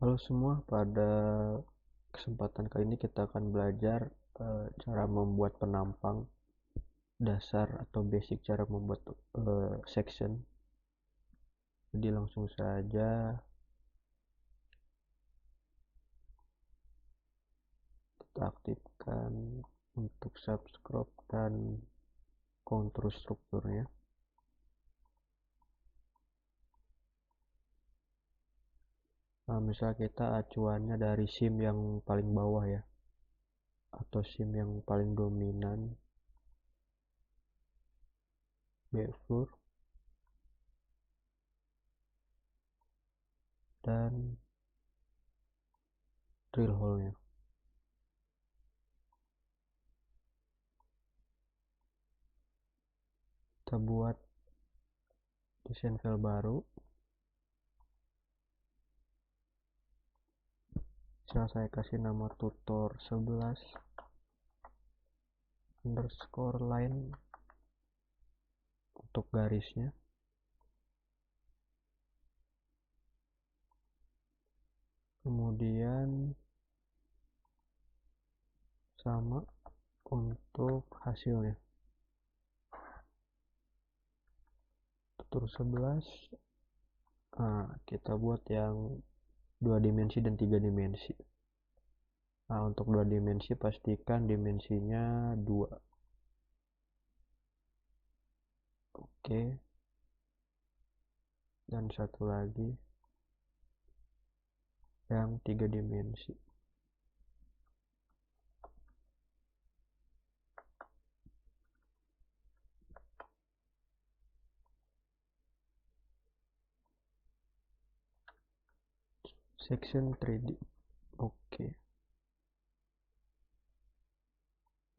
Halo semua, pada kesempatan kali ini kita akan belajar cara membuat penampang dasar atau basic cara membuat section. Jadi langsung saja kita aktifkan untuk subscribe dan contour strukturnya. Nah, misal kita acuannya dari sim yang paling bawah ya, atau sim yang paling dominan, B-floor, dan drill hole-nya. Kita buat desain file baru. Misal saya kasih nama tutor 11 underscore line untuk garisnya. Kemudian sama untuk hasilnya. Tutor 11. Nah, kita buat yang 2 dimensi dan 3 dimensi. Nah, untuk 2 dimensi pastikan dimensinya 2. Oke. Dan satu lagi yang 3 dimensi. Section 3D. Oke.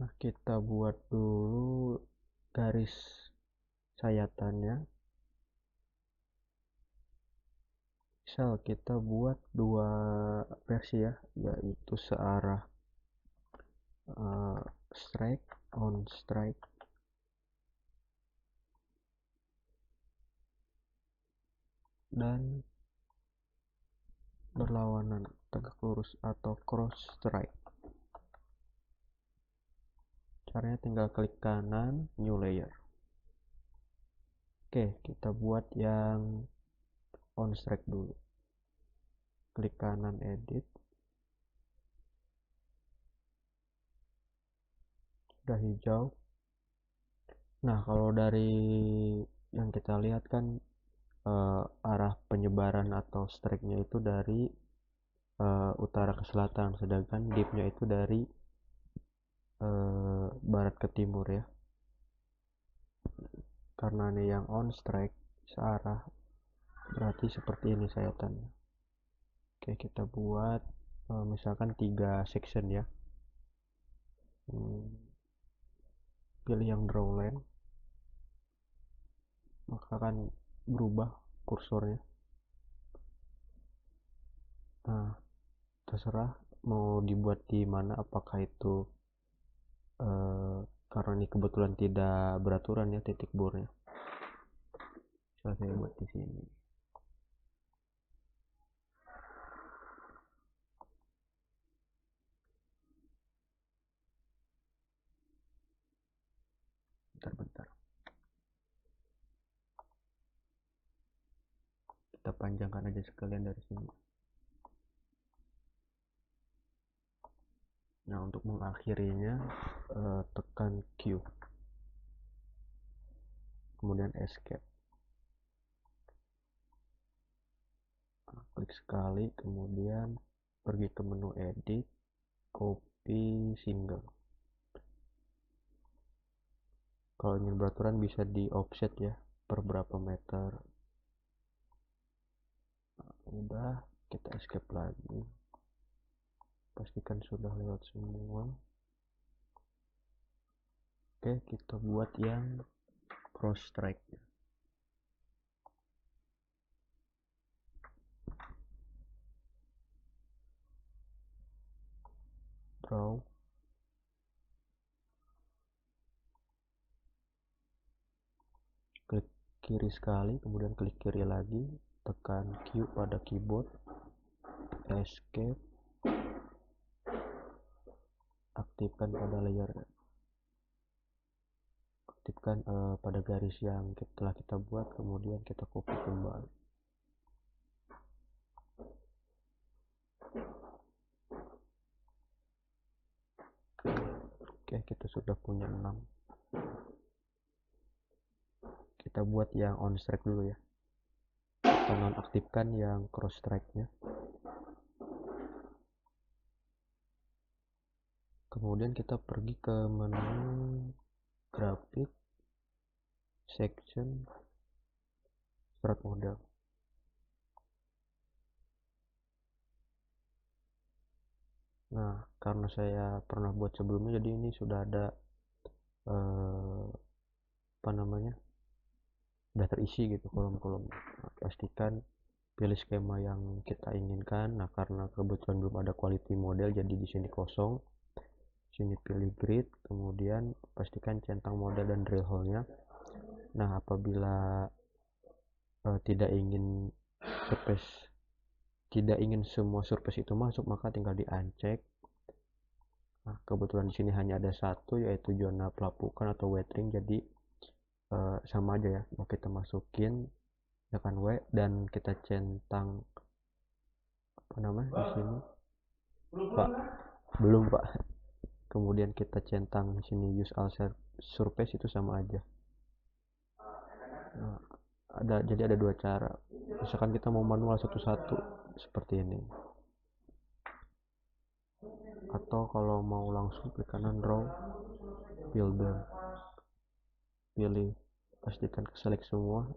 Nah, kita buat dulu garis sayatannya. Misal kita buat 2 versi ya, yaitu searah strike, on strike, dan berlawanan tegak lurus atau cross strike. Caranya tinggal klik kanan, new layer. Oke, kita buat yang on strike dulu. Klik kanan, edit. Sudah hijau. Nah, kalau dari yang kita lihat kan arah penyebaran atau strike-nya itu dari utara ke selatan, sedangkan dip-nya itu dari barat ke timur ya. Karena ini yang on strike searah, berarti seperti ini sayatannya. Oke, kita buat misalkan 3 section ya. Pilih yang drawline, maka akan berubah kursornya. Nah, terserah mau dibuat di mana, apakah itu karena ini kebetulan tidak beraturan ya titik bornya. Saya buat di sini. Bentar. Kita panjangkan aja sekalian dari sini. Nah, untuk mengakhirinya tekan Q, kemudian escape. Nah, klik sekali, kemudian pergi ke menu edit, copy single. Kalau ingin beraturan bisa di offset ya, per berapa meter. Nah, udah, kita escape lagi. Pastikan sudah lewat semua. Oke, kita buat yang cross strike ya. Draw. Klik kiri sekali, kemudian klik kiri lagi, tekan Q pada keyboard. escape, aktifkan pada layer, aktifkan pada garis yang telah kita buat, kemudian kita copy kembali. Oke, kita sudah punya 6. Kita buat yang on strike dulu ya, kita nonaktifkan yang cross strike nya. Kemudian kita pergi ke menu grafik, section, start model. Nah, karena saya pernah buat sebelumnya, jadi ini sudah ada sudah terisi gitu kolom-kolom. Nah, pastikan pilih skema yang kita inginkan. Nah, karena kebetulan belum ada quality model, jadi di sini kosong. Sini pilih grid, kemudian pastikan centang model dan drill hole-nya. Nah, apabila tidak ingin semua surface itu masuk, maka tinggal di uncheck. Nah, kebetulan di sini hanya ada satu, yaitu zona pelapukan atau wetting, jadi sama aja ya, mau kita masukin tekan W dan kita centang di sini Pak, belum Pak. Kemudian kita centang di sini use all surface, itu sama aja. Nah, jadi ada dua cara. Misalkan kita mau manual satu-satu seperti ini, atau kalau mau langsung klik kanan raw builder, pilih, pastikan ke select semua.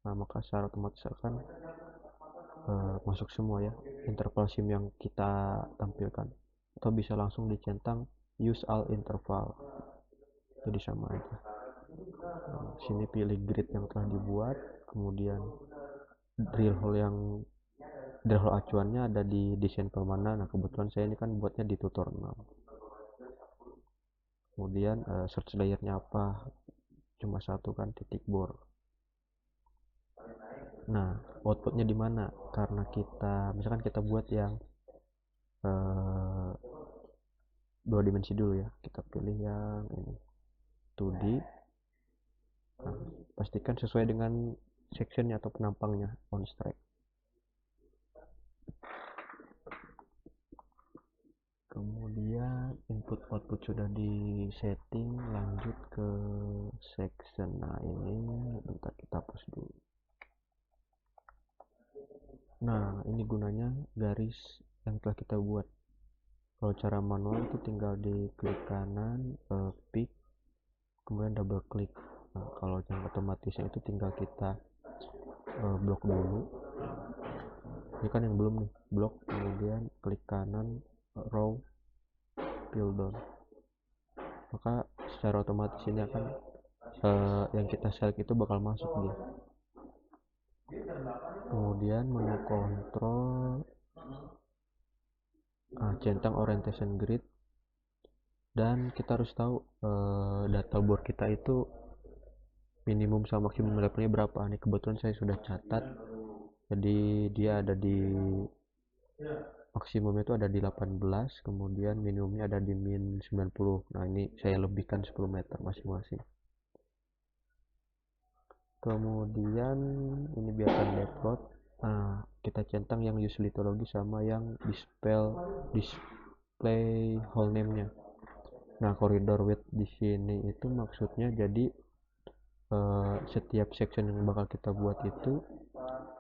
Nah, maka secara otomatis akan masuk semua ya interval sim yang kita tampilkan, atau bisa langsung dicentang use all interval, jadi sama aja. Nah, sini pilih grid yang telah dibuat, kemudian drill hole acuannya ada di sampel mana. Nah, kebetulan saya ini kan buatnya di tutor 6. Kemudian search layernya apa, cuma satu kan, titik bore. Nah, outputnya di mana? Karena misalkan kita buat yang 2 dimensi dulu ya, kita pilih yang ini 2D. Nah, pastikan sesuai dengan sectionnya atau penampangnya on strike. Kemudian input output sudah di setting, lanjut ke section. Nah, ini bentar kita hapus dulu. Nah, ini gunanya garis yang telah kita buat. Kalau cara manual itu tinggal di klik kanan, pick, kemudian double klik. Nah, kalau yang otomatisnya itu tinggal kita blok dulu. Ini kan yang belum nih, blok, kemudian klik kanan, row, fill down. Maka secara otomatis ini akan yang kita select itu bakal masuk dia. Kemudian menu kontrol, centang orientation grid, dan kita harus tahu data board kita itu minimum sama maksimum levelnya berapa. Ini kebetulan saya sudah catat, jadi dia ada di maksimumnya itu ada di 18, kemudian minimumnya ada di min 90. Nah, ini saya lebihkan 10 meter masing-masing. Kemudian ini biarkan default. Nah, kita centang yang use litology sama yang display hole name nya. Nah, koridor width di sini itu maksudnya jadi setiap section yang bakal kita buat itu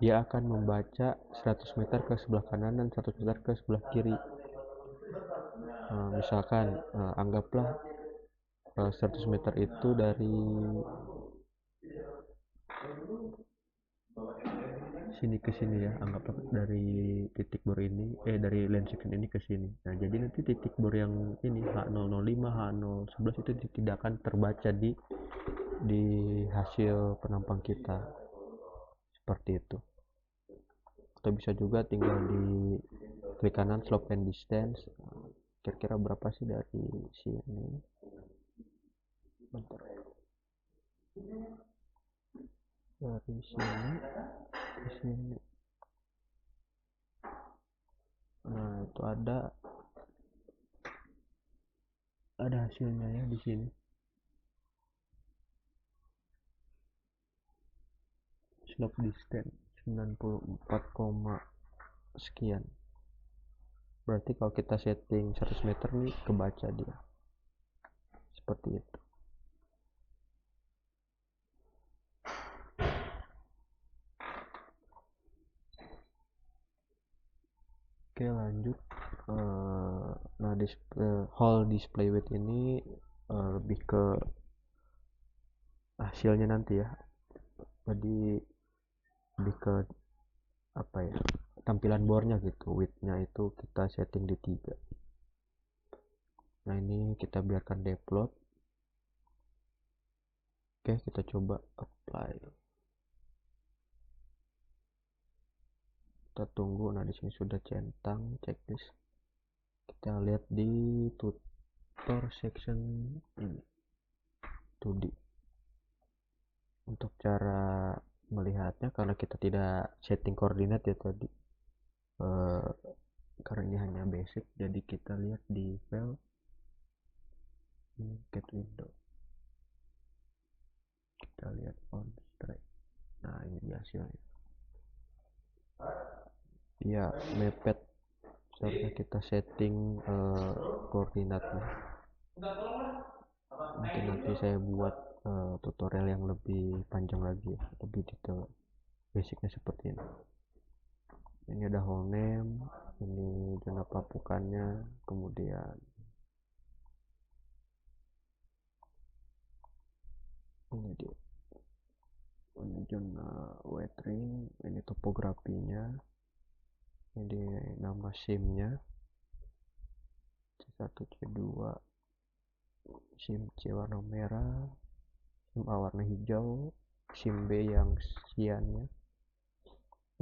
dia akan membaca 100 meter ke sebelah kanan dan 100 meter ke sebelah kiri. Misalkan anggaplah 100 meter itu dari sini ke sini ya, anggaplah dari titik bor ini dari line section ini ke sini. Nah, jadi nanti titik bor yang ini H005, H011 itu tidak akan terbaca di hasil penampang kita, seperti itu. Atau bisa juga tinggal di klik kanan slope and distance, kira-kira berapa sih dari sini. Bentar. Dari sini ke sini Nah, itu ada hasilnya ya di sini. Slope distance 94, sekian. Berarti kalau kita setting 100 meter nih kebaca dia. Seperti itu. Oke, lanjut. Nah, hall display width ini lebih ke hasilnya nanti ya. Jadi lebih ke apa ya, tampilan bornya gitu. Widthnya itu kita setting di 3. Nah, ini kita biarkan default. Oke, kita coba apply. Kita tunggu. Nah, di sini sudah centang checklist. Kita lihat di tutor section ini 2D. Untuk cara melihatnya, karena kita tidak setting koordinat ya tadi, karena ini hanya basic, jadi kita lihat di file get window, kita lihat on track. Nah, ini hasilnya ya, mepet seharusnya kita setting koordinatnya. Mungkin nanti saya buat tutorial yang lebih panjang lagi ya, lebih detail. Basicnya seperti ini. Ini ada whole name, ini zona papukannya, kemudian ini dia, ini zona weathering, ini topografinya, ini nama SIM-nya, C1, C2, SIM C warna merah, SIM A warna hijau, SIM B yang cyan-nya.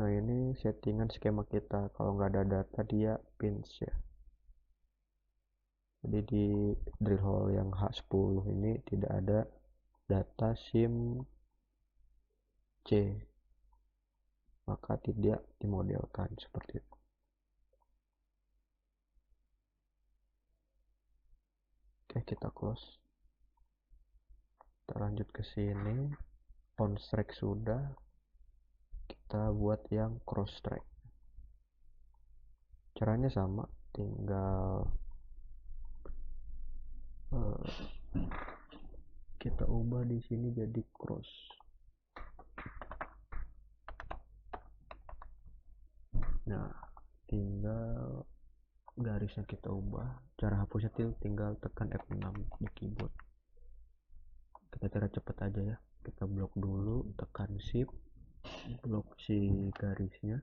Nah, ini settingan skema kita. Kalau nggak ada data dia pins ya. Jadi di drill hole yang H10 ini tidak ada data SIM C, maka tidak dimodelkan seperti itu. Oke, kita close. Kita lanjut ke sini. On track sudah. Kita buat yang cross track. Caranya sama, tinggal kita ubah di sini jadi cross. Nah, tinggal garisnya kita ubah. Cara hapusnya tinggal tekan F6 di keyboard. Kita cara cepet aja ya. Kita blok dulu, tekan shift, blok si garisnya,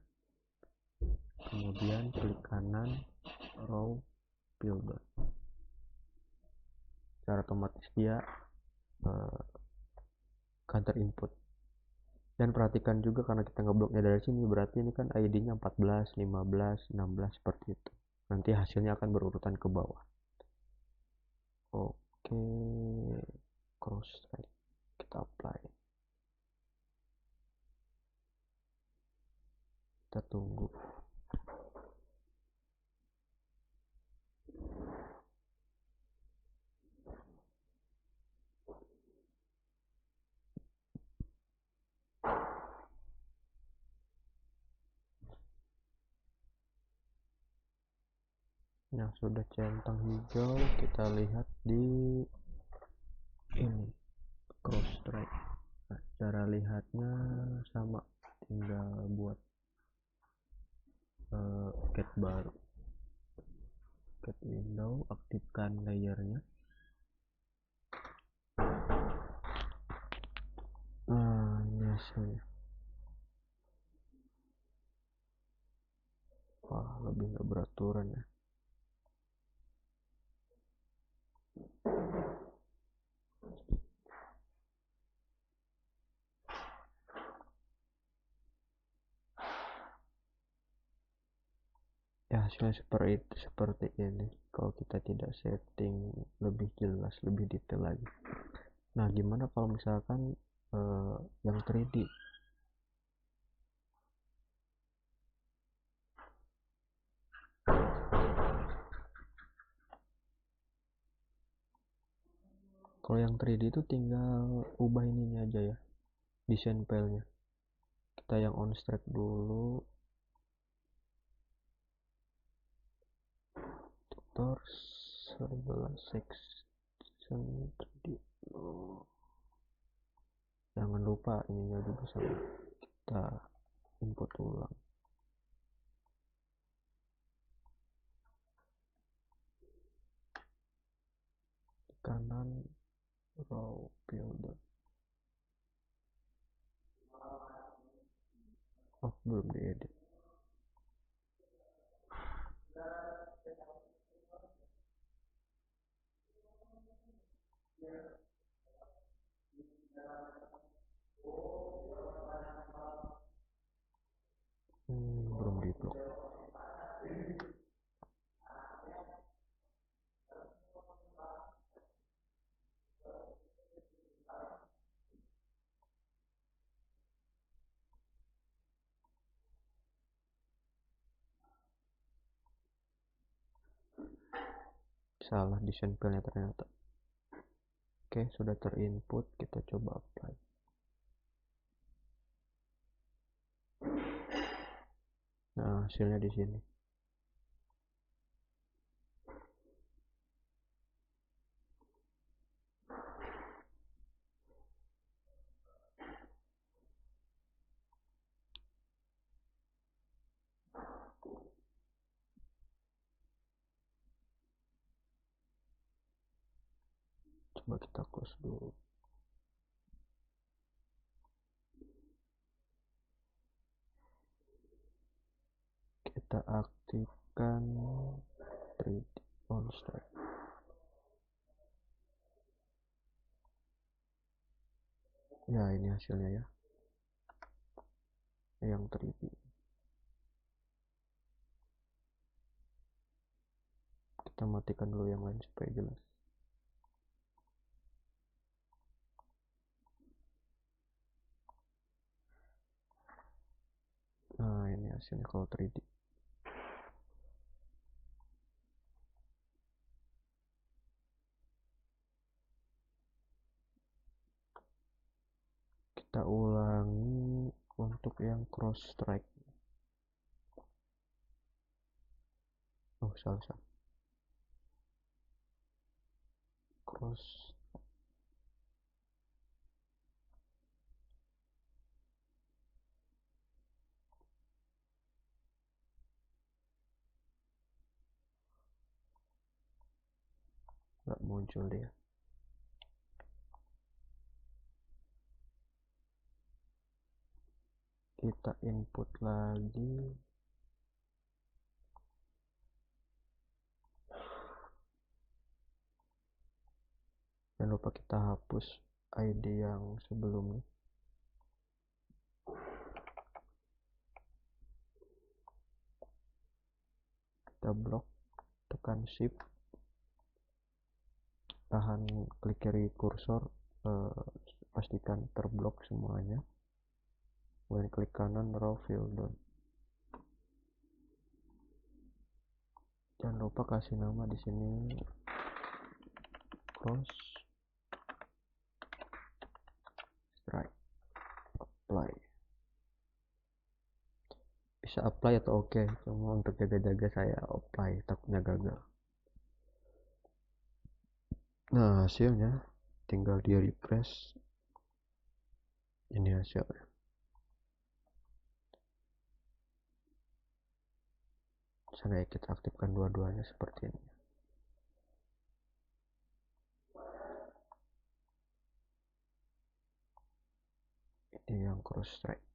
kemudian klik kanan, row, fill dot. Secara otomatis dia counter input. Dan perhatikan juga, karena kita ngebloknya dari sini, berarti ini kan ID-nya 14, 15, 16 seperti itu. Nanti hasilnya akan berurutan ke bawah. Oke, cross track kita apply. Kita tunggu. Yang sudah centang hijau kita lihat di ini cross track. Nah, cara lihatnya sama, tinggal buat cat baru, cat window, aktifkan layernya. Nah, ini hasilnya. Wah, lebih nggak beraturan ya. Ya, hasilnya seperti ini kalau kita tidak setting lebih jelas, lebih detail lagi. Nah, gimana kalau misalkan yang 3D? Kalau yang 3D itu tinggal ubah ininya aja ya, desain filenya. Kita yang on track dulu, tutor 11 section 3D. Jangan lupa ininya juga sama kita input ulang. Kanan raw builder. Oh, belum diedit. Belum di blok. Salah desain filenya ternyata. Oke, sudah terinput, kita coba apply. Nah, hasilnya di sini. Coba kita close dulu. Kita aktifkan 3D on track. Ya, ini hasilnya ya, yang 3D. Kita matikan dulu yang lain supaya jelas. Nah, ini hasilnya kalau 3D. Kita ulangi untuk yang cross strike. Oh, salah. Cross nggak muncul dia. Kita input lagi. Jangan lupa kita hapus ID yang sebelumnya. Kita blok, tekan shift, tahan klik kiri kursor, pastikan terblok semuanya. Kemudian klik kanan raw builder. Jangan lupa kasih nama di sini cross strike. Apply. Bisa apply atau oke, cuma untuk jaga-jaga saya apply, takutnya gagal. Nah, hasilnya tinggal di refresh. Ini hasilnya. Saya kita aktifkan dua-duanya seperti ini. Ini yang cross strike.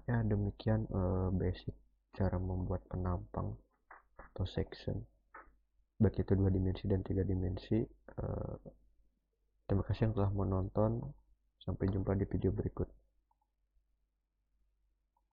Ya, demikian basic cara membuat penampang atau section, baik itu 2 dimensi dan 3 dimensi. Terima kasih yang telah menonton. Sampai jumpa di video berikut.